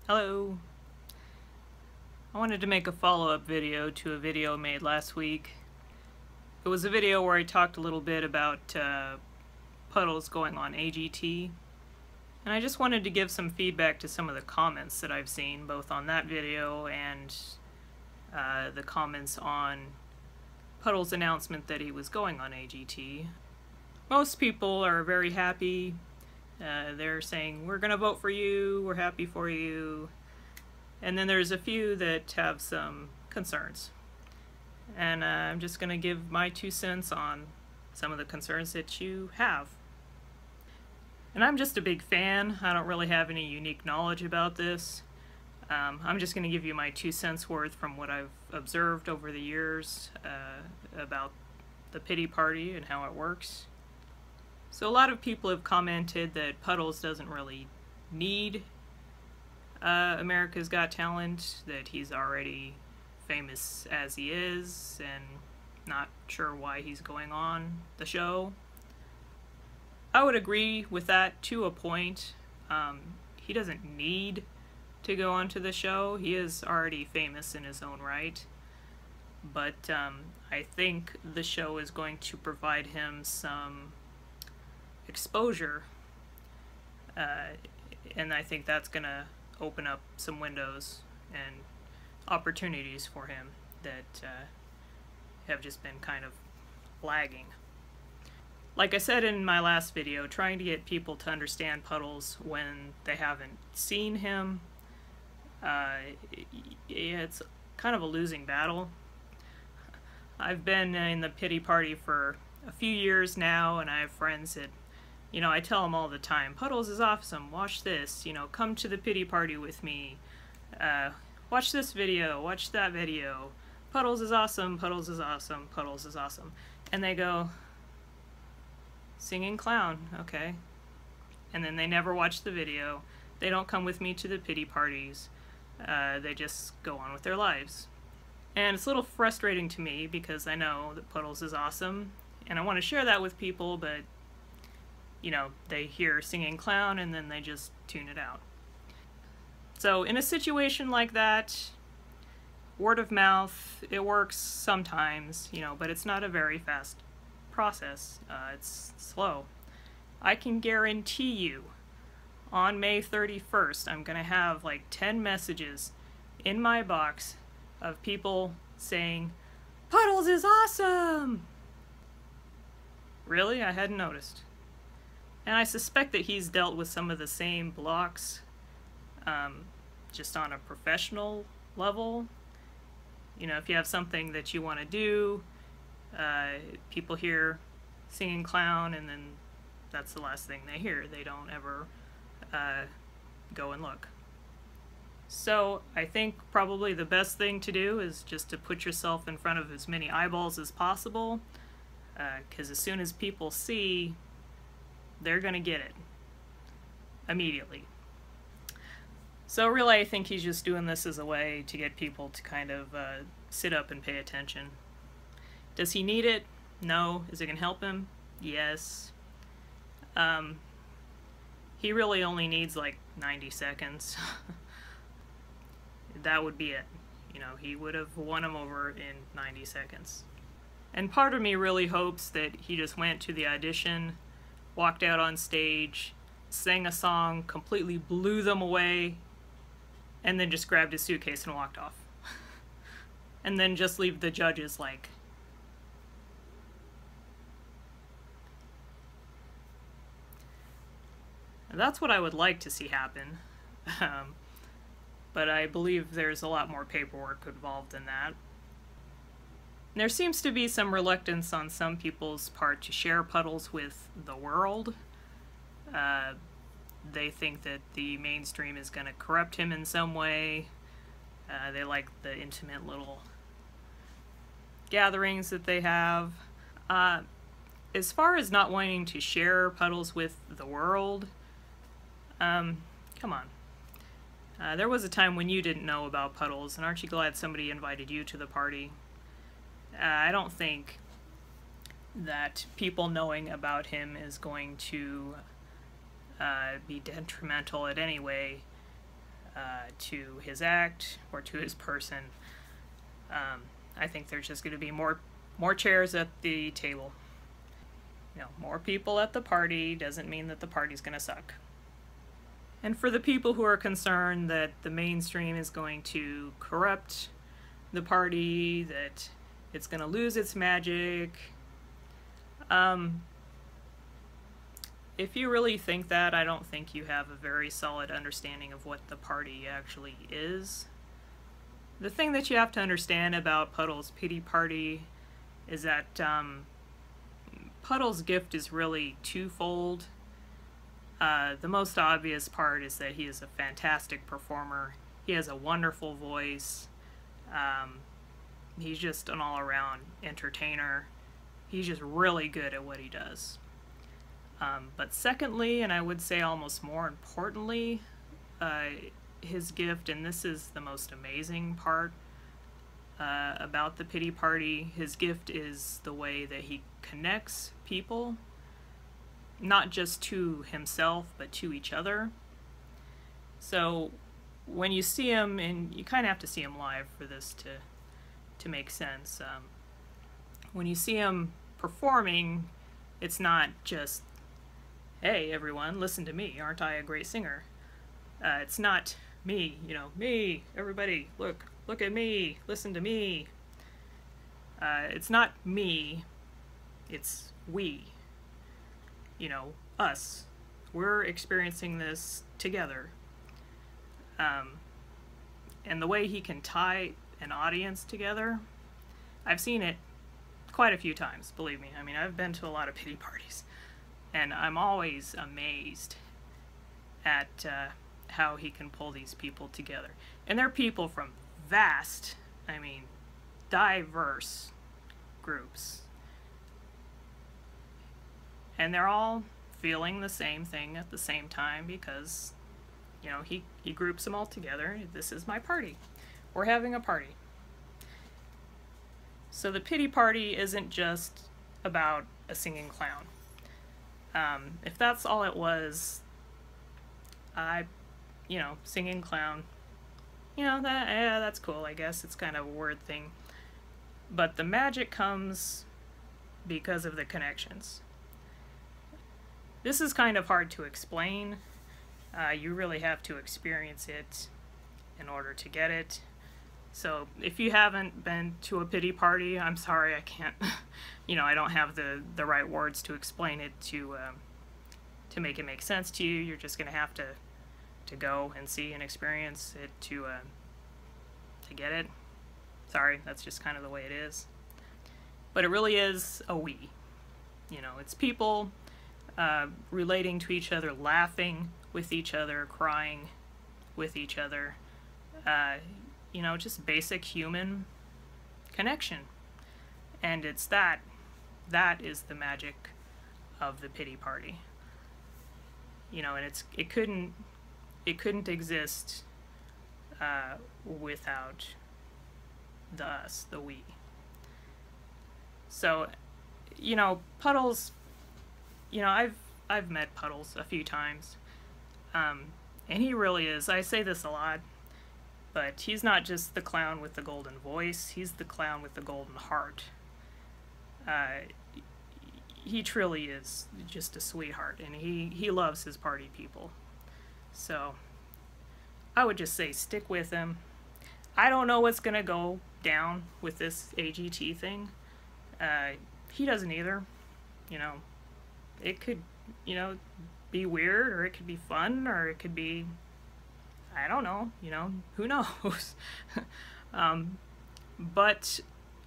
Hello. I wanted to make a follow-up video to a video made last week. It was a video where I talked a little bit about Puddles going on AGT, and I just wanted to give some feedback to some of the comments that I've seen, both on that video and the comments on Puddles' announcement that he was going on AGT. Most people are very happy. They're saying, we're gonna vote for you, we're happy for you. And then there's a few that have some concerns. And I'm just gonna give my 2 cents on some of the concerns that you have. And I'm just a big fan. I don't really have any unique knowledge about this. I'm just gonna give you my 2 cents worth from what I've observed over the years about the pity party and how it works. So a lot of people have commented that Puddles doesn't really need America's Got Talent, that he's already famous as he is, and not sure why he's going on the show. I would agree with that to a point. He doesn't need to go onto the show. He is already famous in his own right. But I think the show is going to provide him some exposure, and I think that's gonna open up some windows and opportunities for him that have just been kind of lagging. Like I said in my last video, trying to get people to understand Puddles when they haven't seen him, it's kind of a losing battle. I've been in the pity party for a few years now, and I have friends that, you know, I tell them all the time, Puddles is awesome, watch this, you know, come to the pity party with me, watch this video, watch that video, Puddles is awesome, Puddles is awesome, Puddles is awesome. And they go, singing clown, okay. And then they never watch the video, they don't come with me to the pity parties, they just go on with their lives. And it's a little frustrating to me because I know that Puddles is awesome, and I want to share that with people, but you know, they hear singing clown and then they just tune it out. So in a situation like that, word of mouth, it works sometimes, you know, but it's not a very fast process. It's slow. I can guarantee you on May 31st, I'm gonna have like 10 messages in my box of people saying, Puddles is awesome! Really? I hadn't noticed. And I suspect that he's dealt with some of the same blocks, just on a professional level. You know, if you have something that you want to do, people hear singing clown and then that's the last thing they hear. They don't ever go and look. So I think probably the best thing to do is just to put yourself in front of as many eyeballs as possible, because as soon as people see, they're gonna get it immediately. So really I think he's just doing this as a way to get people to kind of sit up and pay attention. Does he need it? No. Is it gonna help him? Yes. He really only needs like 90 seconds. That would be it. You know, he would have won him over in 90 seconds. And part of me really hopes that he just went to the audition, walked out on stage, sang a song, completely blew them away, and then just grabbed his suitcase and walked off. And then just leave the judges like, that's what I would like to see happen. But I believe there's a lot more paperwork involved in that. There seems to be some reluctance on some people's part to share Puddles with the world. They think that the mainstream is going to corrupt him in some way. They like the intimate little gatherings that they have. As far as not wanting to share Puddles with the world, come on. There was a time when you didn't know about Puddles, and aren't you glad somebody invited you to the party? I don't think that people knowing about him is going to be detrimental in any way to his act or to his person. I think there's just going to be more chairs at the table. You know, more people at the party doesn't mean that the party's going to suck. And for the people who are concerned that the mainstream is going to corrupt the party, that it's going to lose its magic, if you really think that, I don't think you have a very solid understanding of what the party actually is. The thing that you have to understand about Puddles Pity Party is that Puddles' gift is really twofold. The most obvious part is that he is a fantastic performer. He has a wonderful voice. He's just an all-around entertainer. He's just really good at what he does. But secondly, and I would say almost more importantly, his gift, and this is the most amazing part about the Pity Party, his gift is the way that he connects people, not just to himself, but to each other. So when you see him, and you kind of have to see him live for this to make sense, when you see him performing, it's not just, hey everyone, listen to me, aren't I a great singer? It's not me, you know, me, everybody, look at me, listen to me. It's not me, it's we. You know, us. We're experiencing this together. And the way he can tie an audience together, I've seen it quite a few times, believe me. I mean, I've been to a lot of pity parties, and I'm always amazed at how he can pull these people together. And they're people from vast, I mean, diverse groups. And they're all feeling the same thing at the same time because, you know, he groups them all together. This is my party. We're having a party. So the Pity Party isn't just about a singing clown. If that's all it was, you know, singing clown, you know, that's cool, I guess. It's kind of a word thing. But the magic comes because of the connections. This is kind of hard to explain. You really have to experience it in order to get it. So if you haven't been to a pity party, I'm sorry, I can't, you know, I don't have the right words to explain it to make it make sense to you. You're just gonna have to go and see and experience it to get it. Sorry, that's just kind of the way it is. But it really is a we. You know, it's people relating to each other, laughing with each other, crying with each other. You know, just basic human connection. And it's that is the magic of the Pity Party. You know, and it couldn't exist without the us, the we. So, you know, Puddles, you know, I've met Puddles a few times, and he really is, I say this a lot, but he's not just the clown with the golden voice, he's the clown with the golden heart. He truly is just a sweetheart, and he loves his party people. So I would just say stick with him. I don't know what's gonna go down with this AGT thing. He doesn't either. You know, it could, you know, be weird, or it could be fun, or it could be, I don't know, you know, who knows? But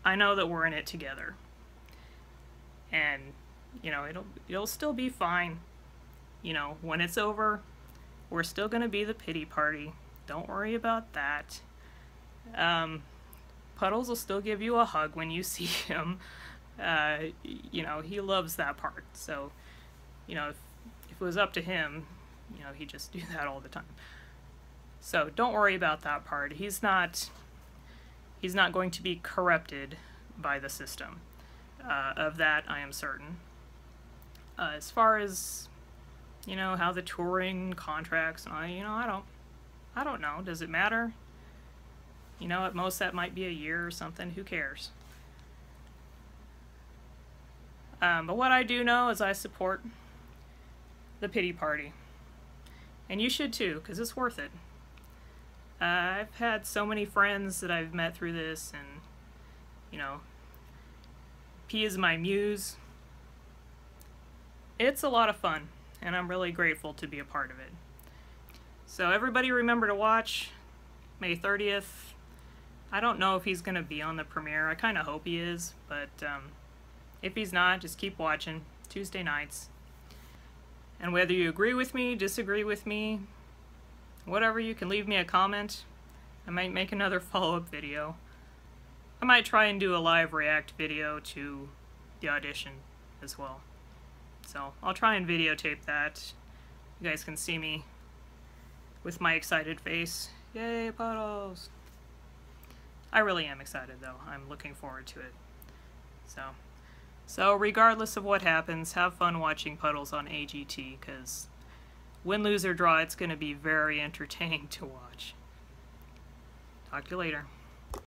I know that we're in it together. And, you know, it'll still be fine. You know, when it's over, we're still gonna be the Pity Party. Don't worry about that. Puddles will still give you a hug when you see him. You know, he loves that part. So, you know, if it was up to him, you know, he'd just do that all the time. So don't worry about that part. He's not going to be corrupted by the system. Of that, I am certain. As far as, you know, how the touring contracts, you know, I don't know. Does it matter? You know, at most that might be a year or something. Who cares? But what I do know is I support the pity party. And you should too, because it's worth it. I've had so many friends that I've met through this, and, you know, P is my muse. It's a lot of fun, and I'm really grateful to be a part of it. So everybody remember to watch May 30th. I don't know if he's going to be on the premiere. I kind of hope he is, but if he's not, just keep watching Tuesday nights. And whether you agree with me, disagree with me, whatever, you can leave me a comment. I might make another follow-up video. I might try and do a live react video to the audition as well. So I'll try and videotape that. You guys can see me with my excited face. Yay, Puddles! I really am excited though. I'm looking forward to it. So regardless of what happens, have fun watching Puddles on AGT, because win, lose, or draw, it's going to be very entertaining to watch. Talk to you later.